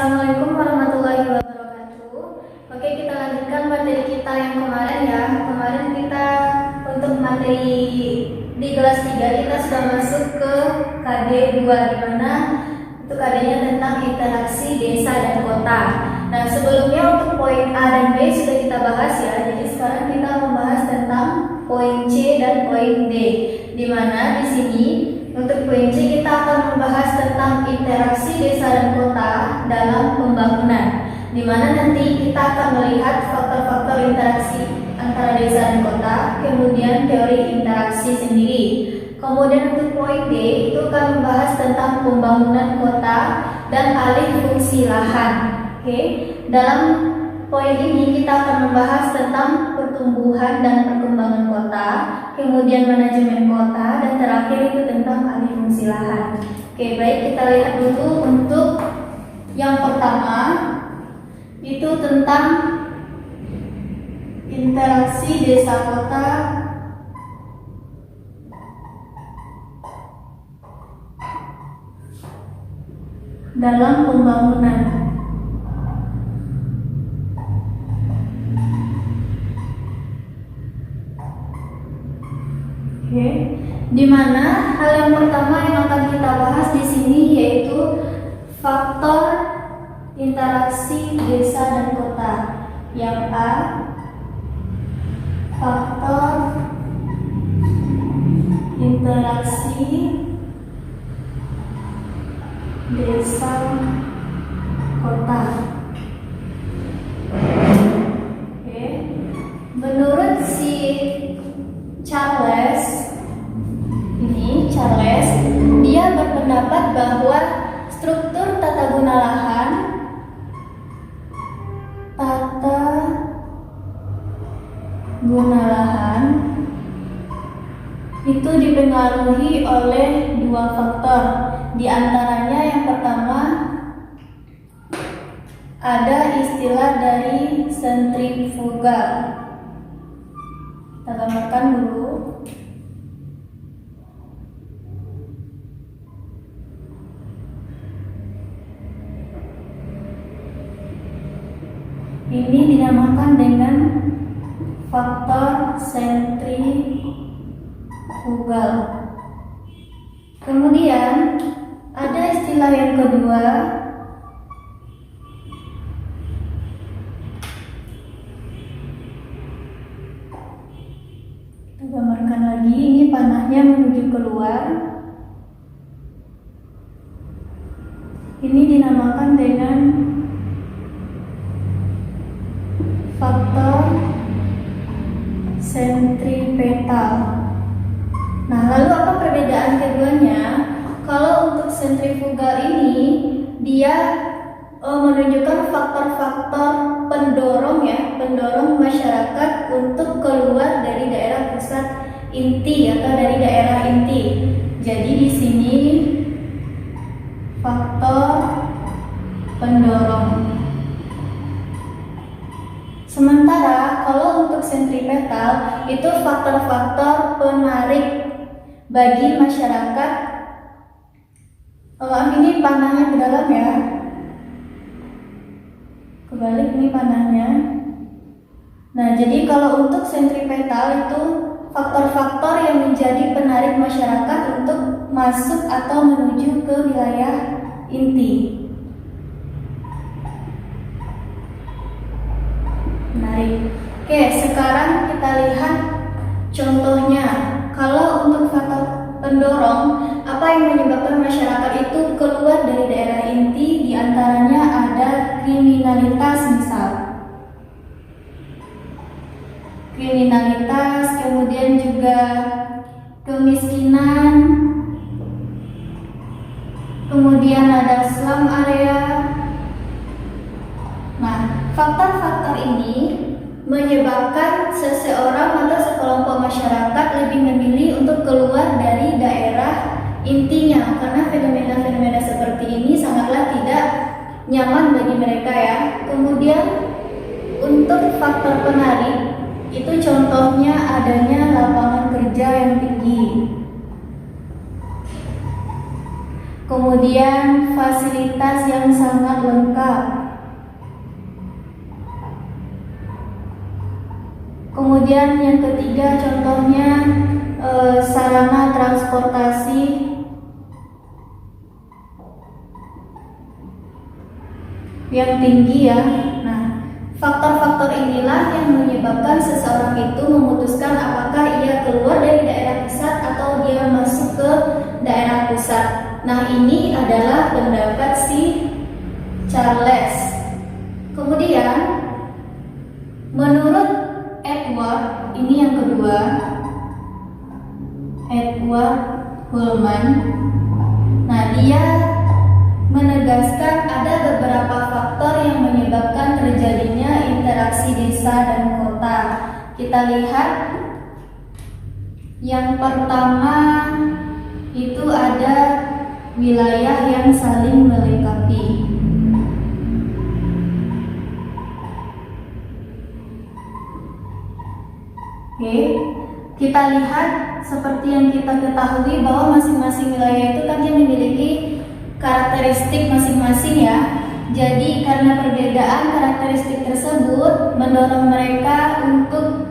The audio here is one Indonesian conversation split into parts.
Assalamualaikum warahmatullahi wabarakatuh. Oke, kita lanjutkan materi kita yang kemarin ya. Kemarin kita untuk materi di kelas 3 kita sudah masuk ke KD 2, di mana itu KD-nya tentang interaksi desa dan kota. Nah, sebelumnya untuk poin A dan B sudah kita bahas ya. Jadi sekarang kita membahas tentang poin C dan poin D. Di mana di sini untuk poin C kita akan membahas tentang interaksi desa dan kota dalam pembangunan, di mana nanti kita akan melihat faktor-faktor interaksi antara desa dan kota, kemudian teori interaksi sendiri. Kemudian untuk poin D itu akan membahas tentang pembangunan kota dan alih fungsi lahan. Oke, dalam poin ini kita akan membahas tentang pertumbuhan dan perkembangan kota, kemudian manajemen kota, dan terakhir itu tentang alih fungsi lahan. Oke, baik, kita lihat dulu untuk yang pertama itu tentang interaksi desa kota dalam pembangunan. Oke, di mana hal yang pertama yang akan kita bahas di sini yaitu faktor interaksi desa dan kota. Yang A, faktor interaksi desa kota. Oke, menurut si Charles, dia berpendapat bahwa struktur tata guna lahan itu dipengaruhi oleh dua faktor. Di antaranya yang pertama ada istilah dari sentrifugal. Kita gambarkan dulu. Ini dinamakan dengan faktor sentrifugal. Kemudian ada istilah yang kedua, kita gambarkan lagi. Ini panahnya menuju keluar. Ini dinamakan dengan faktor sentripetal. Nah, lalu apa perbedaan keduanya? Kalau untuk sentrifugal ini dia menunjukkan faktor-faktor pendorong ya, pendorong masyarakat untuk keluar dari daerah pusat inti atau dari daerah inti. Jadi di sini faktor pendorong. Sementara kalau untuk sentripetal itu faktor-faktor penarik bagi masyarakat. Ini panahnya ke dalam ya. Kebalik, ini panahnya. Nah, jadi kalau untuk sentripetal itu faktor-faktor yang menjadi penarik masyarakat untuk masuk atau menuju ke wilayah inti. Menarik. Oke, sekarang kita lihat contohnya. Kalau untuk faktor pendorong, apa yang menyebabkan masyarakat itu keluar dari daerah inti? Di antaranya ada kriminalitas, misal. Kriminalitas, kemudian juga kemiskinan, kemudian ada slum area. Nah, faktor-faktor ini menyebabkan seseorang atau sekelompok masyarakat lebih memilih untuk keluar dari daerah intinya, karena fenomena-fenomena seperti ini sangatlah tidak nyaman bagi mereka ya. Kemudian untuk faktor penarik itu contohnya adanya lapangan kerja yang tinggi, kemudian fasilitas yang sangat lengkap, Kemudian yang ketiga contohnya sarana transportasi yang tinggi ya. Nah, faktor-faktor inilah yang menyebabkan seseorang itu memutuskan apakah ia keluar dari daerah pusat atau dia masuk ke daerah pusat. Nah, ini adalah pendapat si Charles. Kemudian menurut Edward, ini yang kedua, Edward Hillman. Nah, dia menegaskan ada beberapa faktor yang menyebabkan terjadinya interaksi desa dan kota. Kita lihat yang pertama itu ada wilayah yang saling melengkapi. Oke, kita lihat seperti yang kita ketahui bahwa masing-masing wilayah itu kan dia memiliki karakteristik masing-masing ya. Jadi karena perbedaan karakteristik tersebut mendorong mereka untuk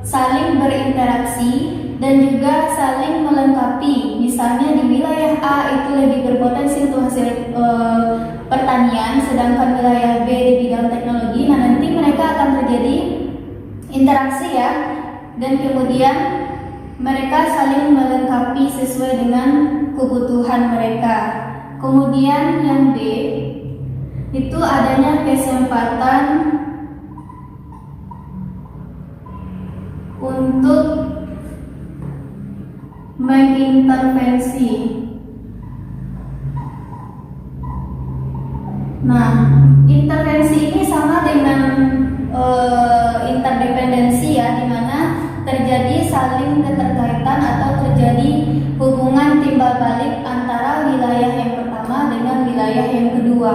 saling berinteraksi dan juga saling melengkapi. Misalnya di wilayah A itu lebih berpotensi untuk hasil pertanian, sedangkan wilayah B di bidang teknologi. Nah, nanti mereka akan terjadi interaksi ya, dan kemudian mereka saling melengkapi sesuai dengan kebutuhan mereka. Kemudian yang B itu adanya kesempatan untuk mengintervensi. Nah, intervensi ini sama dengan interdependensi ya, di mana terjadi saling keterkaitan atau terjadi hubungan timbal balik antara wilayah yang pertama dengan wilayah yang kedua.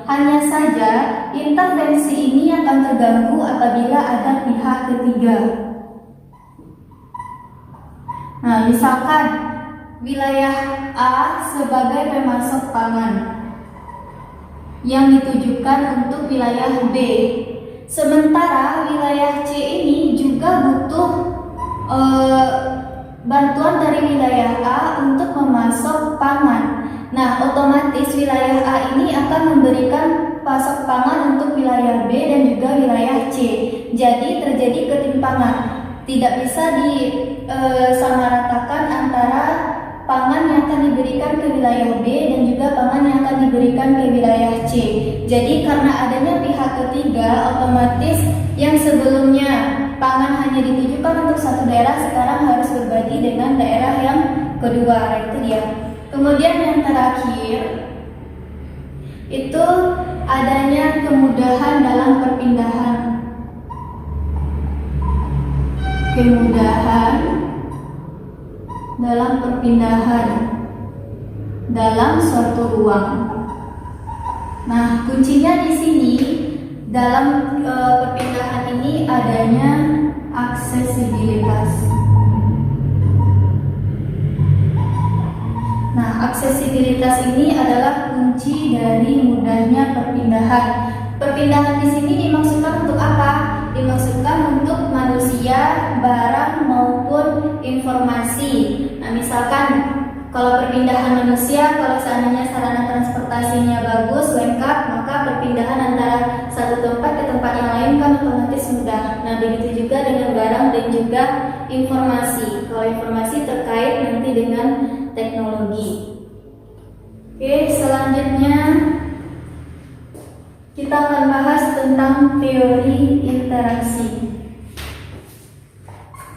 Hanya saja intervensi ini akan terganggu apabila ada pihak ketiga. Nah, misalkan wilayah A sebagai pemasok pangan yang ditujukan untuk wilayah B. Sementara wilayah C ini juga butuh bantuan dari wilayah A untuk memasok pangan. Nah, otomatis wilayah A ini akan memberikan pasok pangan untuk wilayah B dan juga wilayah C. Jadi terjadi ketimpangan. Tidak bisa disamaratakan antara pangan yang akan diberikan ke wilayah B dan juga pangan yang akan diberikan ke wilayah C. Jadi karena adanya pihak ketiga, otomatis yang sebelumnya pangan hanya ditujukan untuk satu daerah sekarang harus berbagi dengan daerah yang kedua. Itu dia. Kemudian yang terakhir itu adanya kemudahan dalam perpindahan. Kemudahan dalam perpindahan dalam suatu ruang. Nah, kuncinya di sini dalam perpindahan ini adanya aksesibilitas. Nah, aksesibilitas ini adalah kunci dari mudahnya perpindahan. Perpindahan di sini dimaksudkan untuk apa? Dimaksudkan untuk manusia, barang maupun informasi. Nah, misalkan kalau perpindahan manusia, kalau seandainya sarana transportasinya bagus, lengkap, maka perpindahan antara satu tempat ke tempat yang lain kan otomatis mudah. Nah, begitu juga dengan barang dan juga informasi. Kalau informasi terkait nanti dengan teknologi. Oke, selanjutnya kita akan bahas tentang teori interaksi.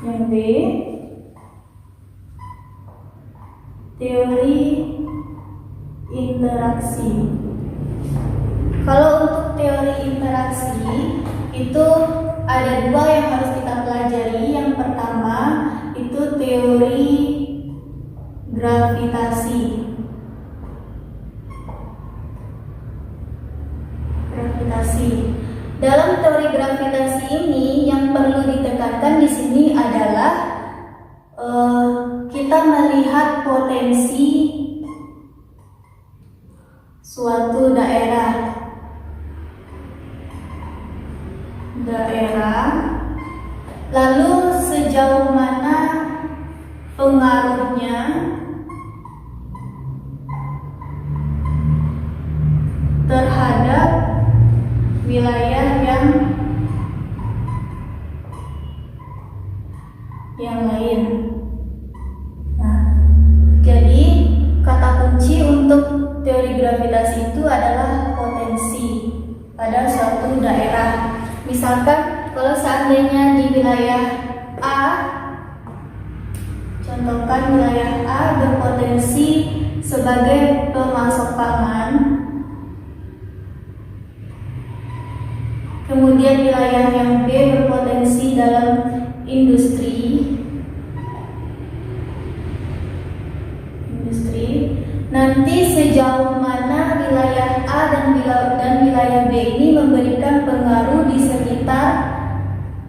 Yang B, teori interaksi. Kalau untuk teori interaksi itu ada dua yang harus kita pelajari. Yang pertama itu teori gravitasi. Dalam teori gravitasi ini yang perlu ditekankan di sini adalah kita melihat potensi suatu daerah Lalu sejauh mana pengaruhnya terhadap wilayah yang lain. Nah, jadi kata kunci untuk teori gravitasi itu adalah potensi pada suatu daerah. Misalkan kalau seandainya di wilayah A, contohkan wilayah A berpotensi sebagai pemasok pangan, kemudian wilayah yang B berpotensi dalam industri, nanti sejauh mana wilayah A dan wilayah B ini memberikan pengaruh di sekitar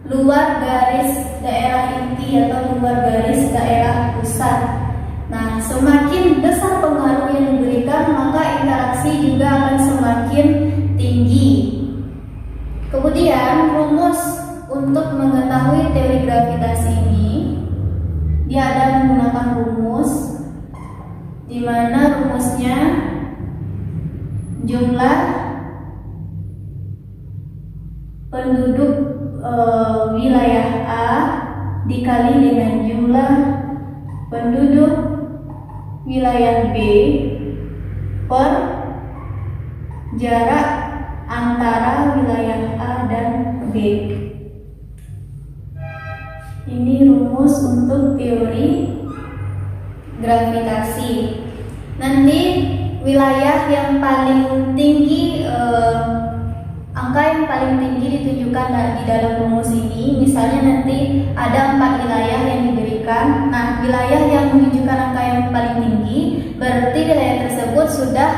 luar garis daerah inti atau luar garis daerah pusat. Nah, semakin besar pengaruh yang diberikan, maka interaksi juga akan semakin tinggi. Kemudian rumus untuk mengetahui teori gravitasi ini, dia ada menggunakan rumus di mana rumusnya jumlah penduduk wilayah A dikali dengan jumlah penduduk wilayah B per jarak antara wilayah A dan B. Ini rumus untuk teori gravitasi. Nanti wilayah yang paling tinggi, angka yang paling tinggi ditunjukkan di dalam rumus ini. Misalnya nanti ada 4 wilayah yang diberikan. Nah, wilayah yang menunjukkan angka yang paling tinggi berarti wilayah tersebut sudah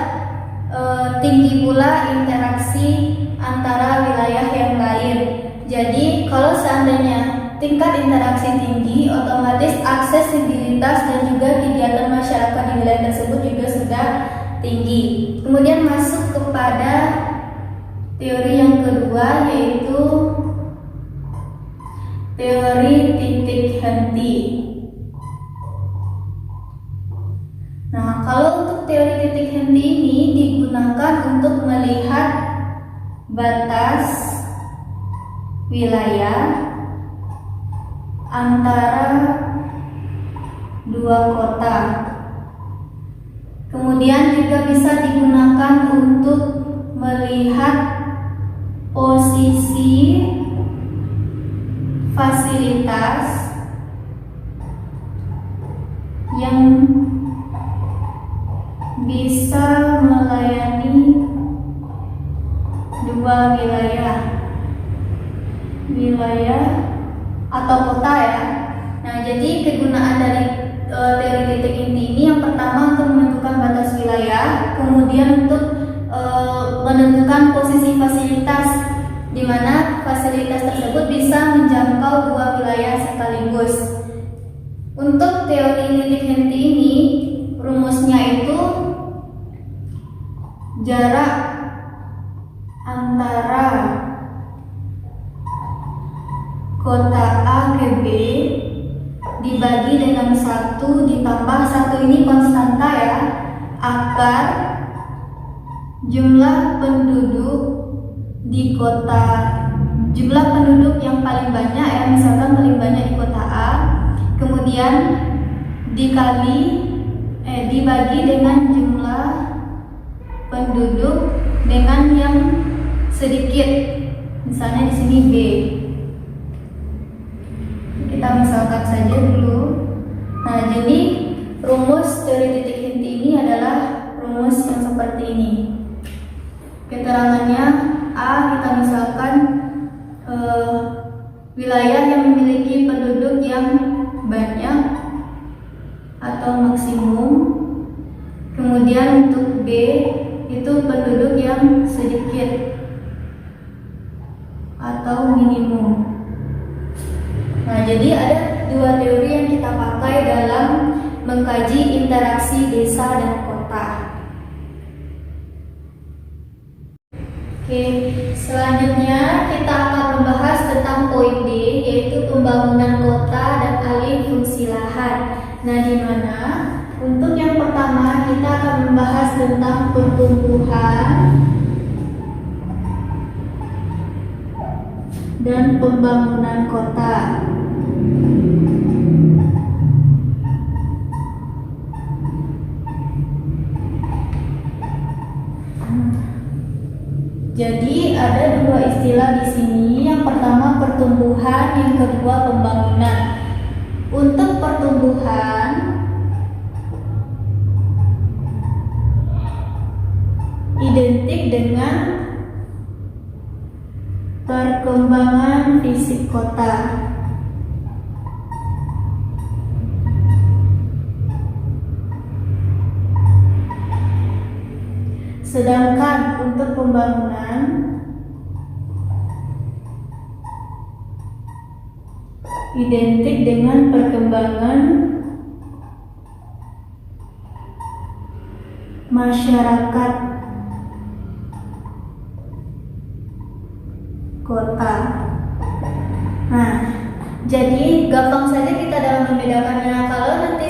tinggi pula interaksi antara wilayah yang lain. Jadi kalau seandainya tingkat interaksi tinggi, otomatis aksesibilitas dan juga kegiatan masyarakat di wilayah tersebut juga sudah tinggi. Kemudian masuk kepada teori yang kedua, yaitu teori titik henti. Nah, kalau untuk teori titik henti ini digunakan untuk melihat batas wilayah antara dua kota. Kemudian juga bisa digunakan untuk melihat posisi fasilitas yang bisa melayani dua wilayah atau kota ya. Nah, jadi kegunaan dari teori titik inti ini yang pertama untuk menentukan batas wilayah, kemudian untuk menentukan posisi fasilitas di mana fasilitas tersebut bisa menjangkau dua wilayah sekaligus. Untuk teori titik henti ini rumusnya itu jarak antara kota A ke B dibagi dengan 1 ditambah 1 ini konstanta ya, akar jumlah penduduk di kota, jumlah penduduk yang paling banyak ya, misalkan paling banyak di kota A, kemudian dibagi dengan jumlah penduduk dengan yang sedikit, misalnya di sini B. Kita misalkan saja dulu. Nah, jadi rumus teori titik henti ini adalah rumus yang seperti ini. Keterangannya A, kita misalkan wilayah yang memiliki penduduk yang banyak atau maksimum. Kemudian untuk B itu penduduk yang sedikit atau minimum. Nah, jadi ada dua teori yang kita pakai dalam mengkaji interaksi desa dan kota. Oke, selanjutnya kita akan membahas tentang poin D, yaitu pembangunan kota dan alih fungsi lahan. Nah, di mana untuk yang pertama kita akan membahas tentang pertumbuhan dan pembangunan kota. Jadi ada dua istilah di sini. Yang pertama pertumbuhan, yang kedua pembangunan. Untuk pertumbuhan identik dengan perkembangan fisik kota. Sedangkan untuk pembangunan identik dengan perkembangan masyarakat kota. Nah, jadi gampang saja kita dalam membedakannya. Kalau nanti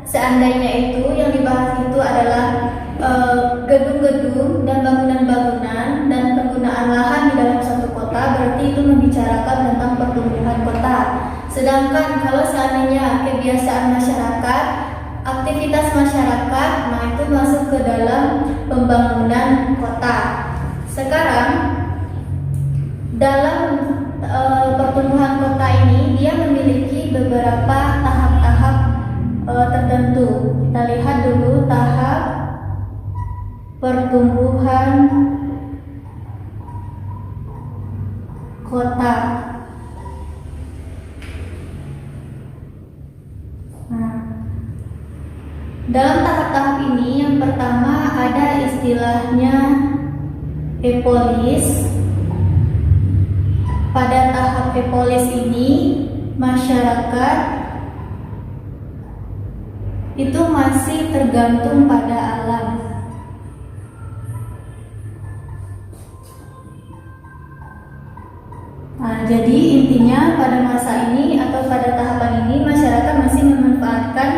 seandainya itu yang dibahas itu adalah gedung-gedung dan bangunan-bangunan dan penggunaan lahan di dalam satu kota, berarti itu membicarakan tentang pertumbuhan kota. Sedangkan kalau seandainya kebiasaan masyarakat, aktivitas masyarakat, nah itu masuk ke dalam pembangunan kota. Sekarang dalam pertumbuhan kota ini dia memiliki beberapa tahap-tahap tertentu. Kita lihat dulu tahap pertumbuhan kota. Nah, dalam tahap-tahap ini yang pertama ada istilahnya epolis. Pada tahap epolis ini masyarakat itu masih tergantung pada alam. Nah, jadi intinya pada masa ini atau pada tahapan ini masyarakat masih memanfaatkan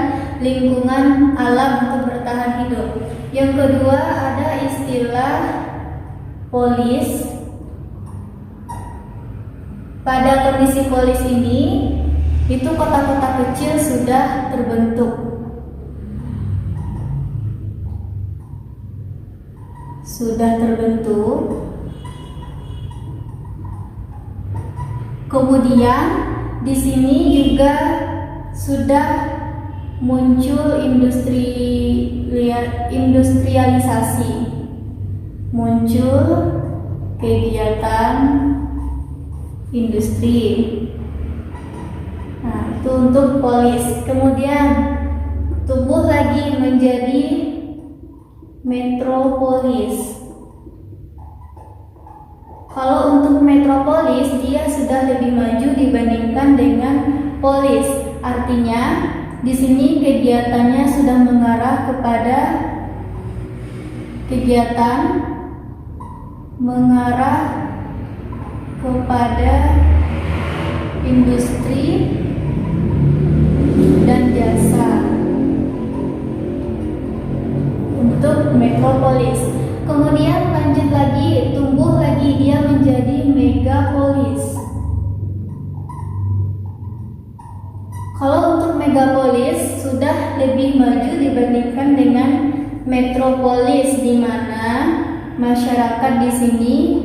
lingkungan alam untuk bertahan hidup. Yang kedua ada istilah polis. Pada kondisi polis ini itu kota-kota kecil sudah terbentuk. Kemudian di sini juga sudah muncul industrialisasi, muncul kegiatan industri. Nah, itu untuk polis. Kemudian tumbuh lagi menjadi metropolis. Kalau untuk metropolis dia sudah lebih maju dibandingkan dengan polis. Artinya di sini kegiatannya sudah mengarah kepada industri dan jasa. Untuk metropolis. Kemudian lanjut lagi, tumbuh lagi dia menjadi megapolis. Kalau untuk megapolis sudah lebih maju dibandingkan dengan metropolis, di mana masyarakat di sini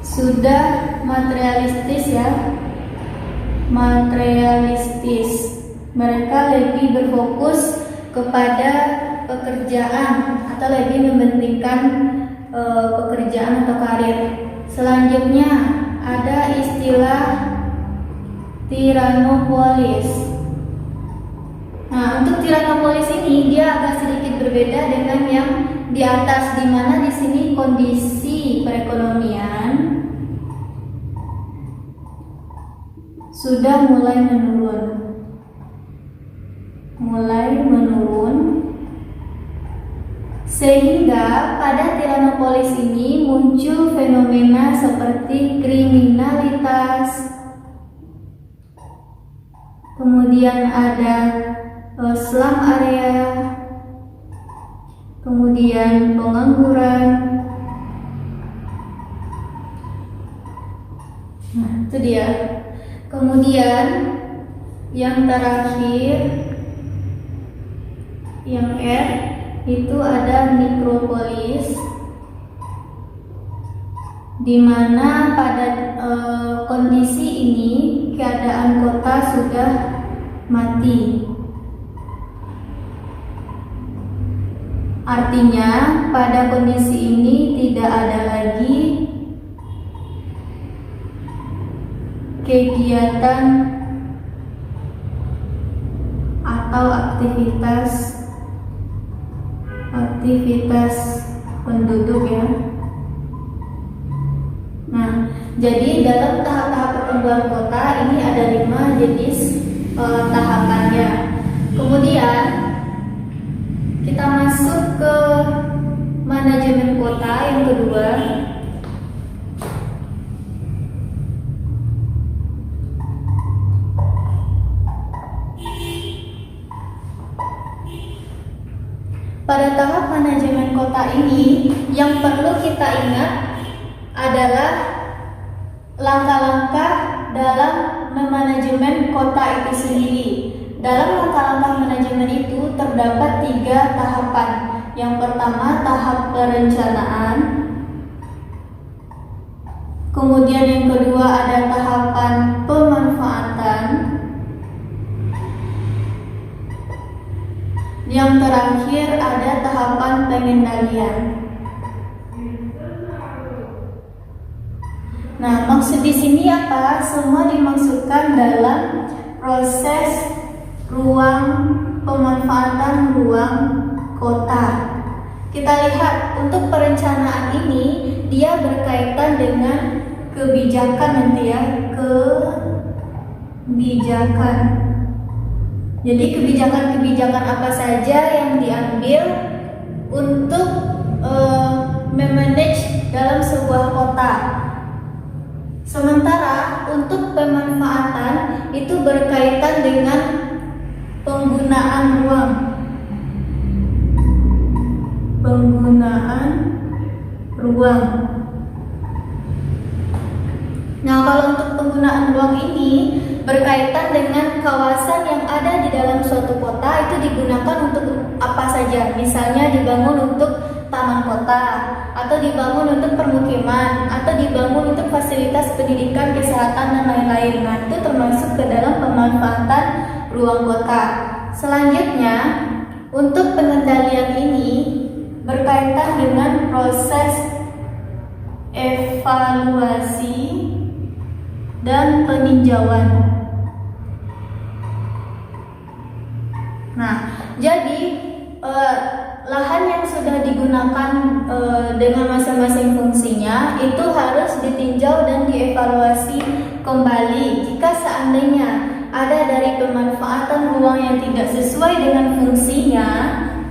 sudah materialistis. Mereka lebih berfokus kepada pekerjaan atau lebih mementingkan pekerjaan atau karir. Selanjutnya ada istilah tiranopolis. Nah, untuk tiranopolis ini dia agak sedikit berbeda dengan yang di atas, di mana di sini kondisi perekonomian sudah mulai menurun, sehingga pada tiranopolis metropolis ini muncul fenomena seperti kriminalitas, kemudian ada slum area, kemudian pengangguran. Nah, itu dia. Kemudian yang terakhir, yang R, itu ada mikropolis, di mana pada kondisi ini keadaan kota sudah mati. Artinya pada kondisi ini tidak ada lagi kegiatan atau aktivitas penduduk ya. Nah, jadi dalam tahap-tahap pertumbuhan kota ini ada 5 jenis tahapannya. Kemudian kita masuk ke manajemen kota yang kedua. Pada tahap manajemen kota ini, yang perlu kita ingat adalah langkah-langkah dalam memanajemen kota itu sendiri. Dalam langkah-langkah manajemen itu terdapat 3 tahapan. Yang pertama, tahap perencanaan. Kemudian yang kedua ada tahapan pemanfaatan. Yang terakhir ada tahapan pengendalian. Nah, maksud di sini apa? Semua dimaksudkan dalam proses ruang pemanfaatan ruang kota. Kita lihat untuk perencanaan ini dia berkaitan dengan kebijakan nanti ya, kebijakan. Jadi kebijakan-kebijakan apa saja yang diambil untuk memanage dalam sebuah kota. Sementara untuk pemanfaatan itu berkaitan dengan penggunaan ruang. Nah, kalau untuk penggunaan ruang ini berkaitan dengan kawasan yang ada di dalam suatu kota itu digunakan untuk apa saja. Misalnya dibangun untuk taman kota, atau dibangun untuk permukiman, atau dibangun untuk fasilitas pendidikan, kesehatan, dan lain-lain. Nah, itu termasuk ke dalam pemanfaatan ruang kota. Selanjutnya, untuk pengendalian ini berkaitan dengan proses evaluasi dan peninjauan. Nah, jadi lahan yang sudah digunakan dengan masing-masing fungsinya itu harus ditinjau dan dievaluasi kembali. Jika seandainya ada dari pemanfaatan ruang yang tidak sesuai dengan fungsinya,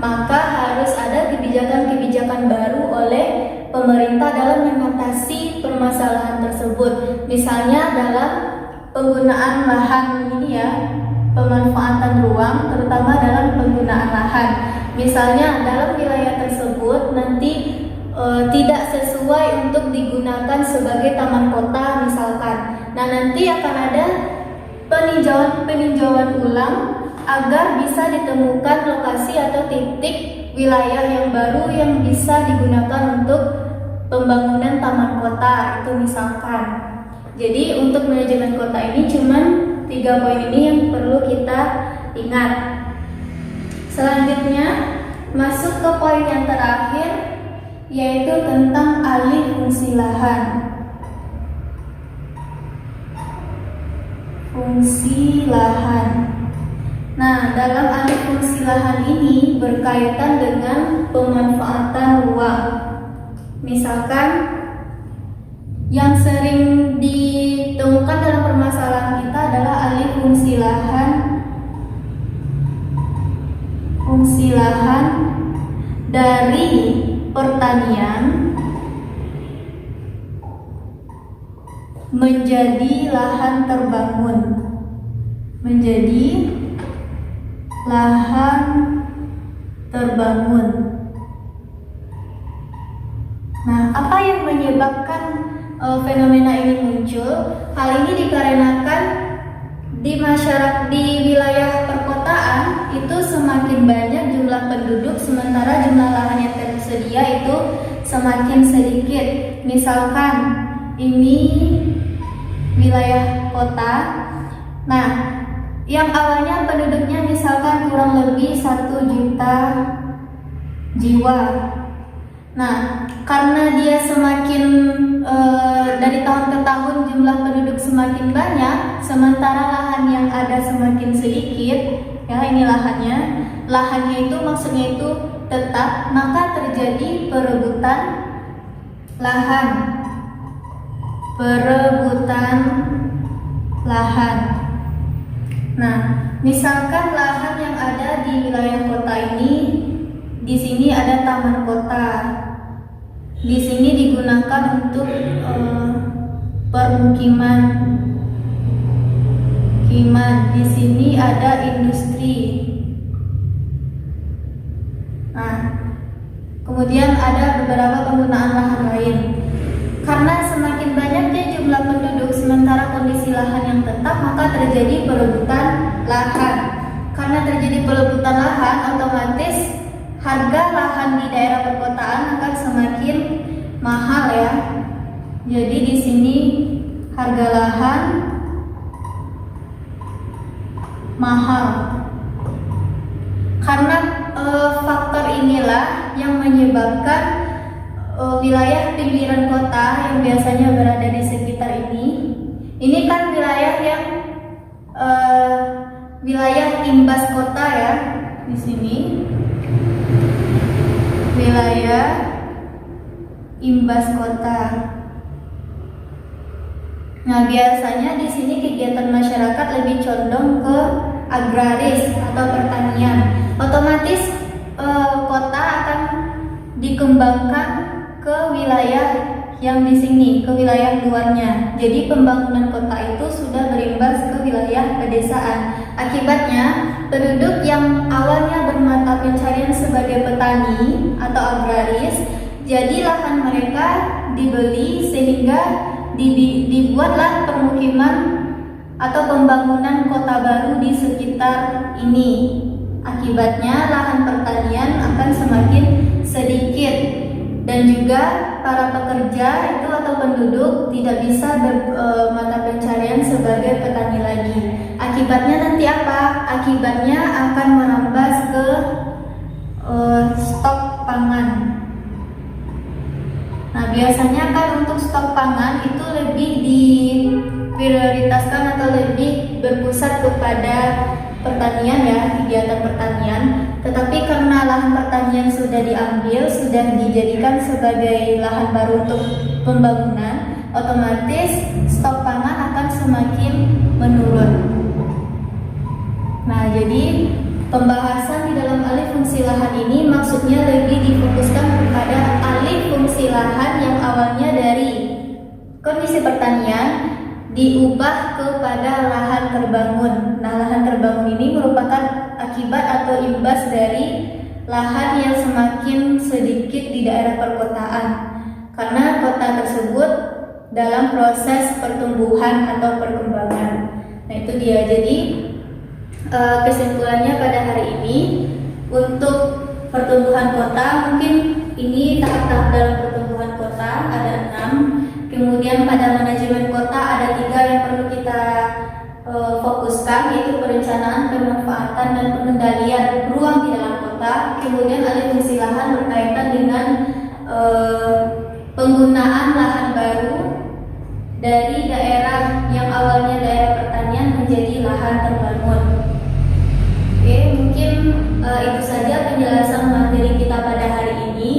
maka harus ada kebijakan-kebijakan baru oleh pemerintah dalam mengatasi permasalahan tersebut. Misalnya dalam penggunaan lahan ini ya, pemanfaatan ruang, terutama dalam penggunaan lahan. Misalnya dalam wilayah tersebut nanti tidak sesuai untuk digunakan sebagai taman kota misalkan. Nah, nanti akan ada peninjauan ulang agar bisa ditemukan lokasi atau titik wilayah yang baru yang bisa digunakan untuk pembangunan taman kota itu misalkan. Jadi untuk manajemen kota ini cuman 3 poin ini yang perlu kita ingat. Selanjutnya masuk ke poin yang terakhir, yaitu tentang alih fungsi lahan. Fungsi lahan. Nah, dalam alih fungsi lahan ini berkaitan dengan pemanfaatan ruang. Misalkan yang sering ditemukan dalam permasalahan kita adalah alih fungsi lahan dari pertanian menjadi lahan terbangun. Menjadi lahan terbangun. Nah, apa yang menyebabkan fenomena ini muncul? Hal ini dikarenakan di masyarakat di wilayah perkotaan itu semakin banyak jumlah penduduk, sementara jumlah lahan yang tersedia itu semakin sedikit. Misalkan ini wilayah kota. Nah, yang awalnya penduduknya misalkan kurang lebih 1 juta jiwa. Nah, karena dia semakin dari tahun ke tahun jumlah penduduk semakin banyak, sementara lahan yang ada semakin sedikit, ya ini lahannya itu maksudnya itu tetap, maka terjadi perebutan lahan. Nah, misalkan lahan yang ada di wilayah kota ini, di sini ada taman kota. Di sini digunakan untuk permukiman. Di sini ada industri. Nah, kemudian ada beberapa penggunaan lahan lain. Karena semakin banyaknya jumlah penduduk sementara kondisi lahan yang tetap, maka terjadi perebutan lahan. Karena terjadi perebutan lahan, otomatis harga lahan di daerah perkotaan akan semakin mahal ya. Jadi di sini harga lahan mahal. Karena faktor inilah yang menyebabkan wilayah pinggiran kota yang biasanya berada di sekitar ini kan wilayah yang wilayah imbas kota ya. Di sini wilayah imbas kota. Nah, biasanya di sini kegiatan masyarakat lebih condong ke agraris atau pertanian. Otomatis kota akan dikembangkan ke wilayah yang di sini, ke wilayah luarnya. Jadi pembangunan kota itu sudah berimbas ke wilayah pedesaan. Akibatnya penduduk yang awalnya bermata pencarian sebagai petani atau agraris, jadi lahan mereka dibeli sehingga dibuatlah permukiman atau pembangunan kota baru di sekitar ini. Akibatnya lahan pertanian akan semakin sedikit dan juga para pekerja itu atau penduduk tidak bisa bermata pencarian sebagai petani lagi. Akibatnya nanti apa? Akibatnya akan merampas ke stok pangan. Nah, biasanya kan untuk stok pangan itu lebih diprioritaskan atau lebih berpusat kepada pertanian ya, kegiatan pertanian. Tetapi karena lahan pertanian sudah diambil, sudah dijadikan sebagai lahan baru untuk pembangunan, otomatis stok pangan akan semakin menurun. Nah, jadi pembahasan di dalam alih fungsi lahan ini maksudnya lebih difokuskan kepada alih fungsi lahan yang awalnya dari kondisi pertanian diubah kepada lahan terbangun. Nah, lahan terbangun ini merupakan akibat atau imbas dari lahan yang semakin sedikit di daerah perkotaan. Karena kota tersebut dalam proses pertumbuhan atau perkembangan. Nah, itu dia. Jadi kesimpulannya pada hari ini untuk pertumbuhan kota, mungkin ini tahap-tahap dalam pertumbuhan kota ada 6. Kemudian pada manajemen kota ada 3 yang perlu kita fokuskan, yaitu perencanaan, pemanfaatan, dan pengendalian ruang di dalam kota. Kemudian alih fungsi lahan berkaitan dengan penggunaan lahan baru dari daerah yang awalnya daerah pertanian menjadi lahan terbangun. Oke, mungkin itu saja penjelasan materi kita pada hari ini.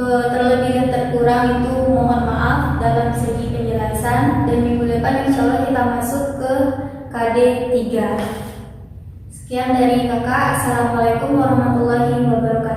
Terlebih dan terkurang itu mohon maaf dalam segi penjelasan, dan minggu depan insya Allah kita masuk ke KD 3. Sekian dari kakak. Assalamualaikum warahmatullahi wabarakatuh.